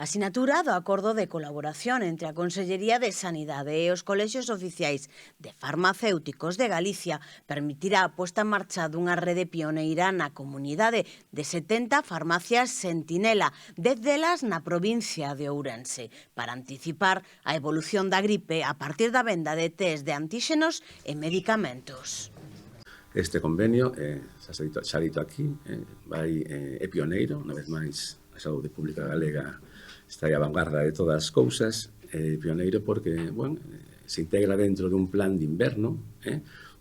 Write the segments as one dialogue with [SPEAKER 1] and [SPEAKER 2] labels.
[SPEAKER 1] A sinatura do acordo de colaboración entre a Consellería de Sanidade e os colexios oficiais de farmacéuticos de Galicia permitirá a posta en marcha dunha rede pioneira na comunidade de 70 farmacias Sentinela, 10 delas na provincia de Ourense, para anticipar a evolución da gripe a partir da venda de test de antíxenos e medicamentos.
[SPEAKER 2] Este convenio, xa dito aquí, é pioneiro, unha vez máis a saúde pública galega está aí a vanguarda de todas as cousas, pioneiro porque, se integra dentro dun plan de inverno,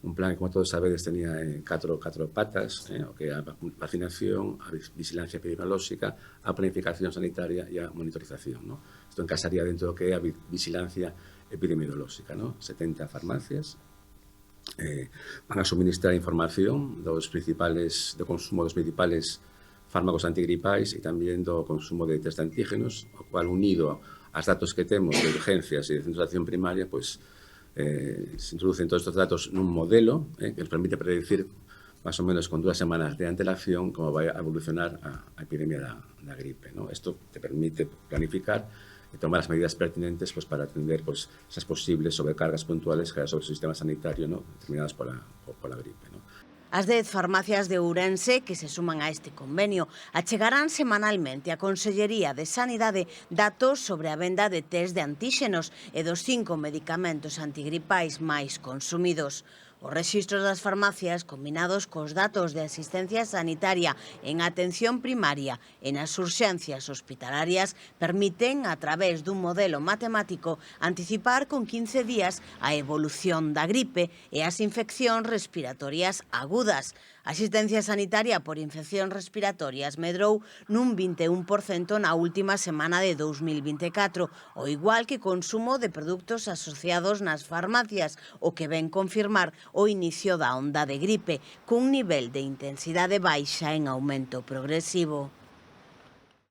[SPEAKER 2] un plan que, como todos sabedes, tenía catro patas, o que é a vacinación, a vigilancia epidemiolóxica, a planificación sanitaria e a monitorización. Isto encaixaría dentro do que é a vigilancia epidemiolóxica. 70 farmacias van a suministrar información do consumo dos principales fármacos antigripais e tamén do consumo de test de antígenos, o cual, unido aos datos que temos de urgencias e de centros de acción primaria, se introducen todos estes datos nun modelo que nos permite predecir máis ou menos con 2 semanas de antelación como vai a evolucionar a epidemia da gripe. Isto te permite planificar e tomar as medidas pertinentes para atender esas posibles sobrecargas puntuales que hai sobre o sistema sanitario determinadas pola gripe.
[SPEAKER 1] As 10 farmacias de Ourense que se suman a este convenio achegarán semanalmente á Consellería de Sanidade datos sobre a venda de test de antíxenos e dos 5 medicamentos antigripais máis consumidos. Os rexistros das farmacias, combinados cos datos de asistencia sanitaria en atención primaria e nas urxencias hospitalarias, permiten, a través dun modelo matemático, anticipar con 15 días a evolución da gripe e as infeccións respiratorias agudas. A asistencia sanitaria por infeccións respiratorias medrou nun 21% na última semana de 2024, ao igual que consumo de produtos asociados nas farmacias, o que ven confirmar o inicio da onda de gripe, cun nivel de intensidade baixa en aumento progresivo.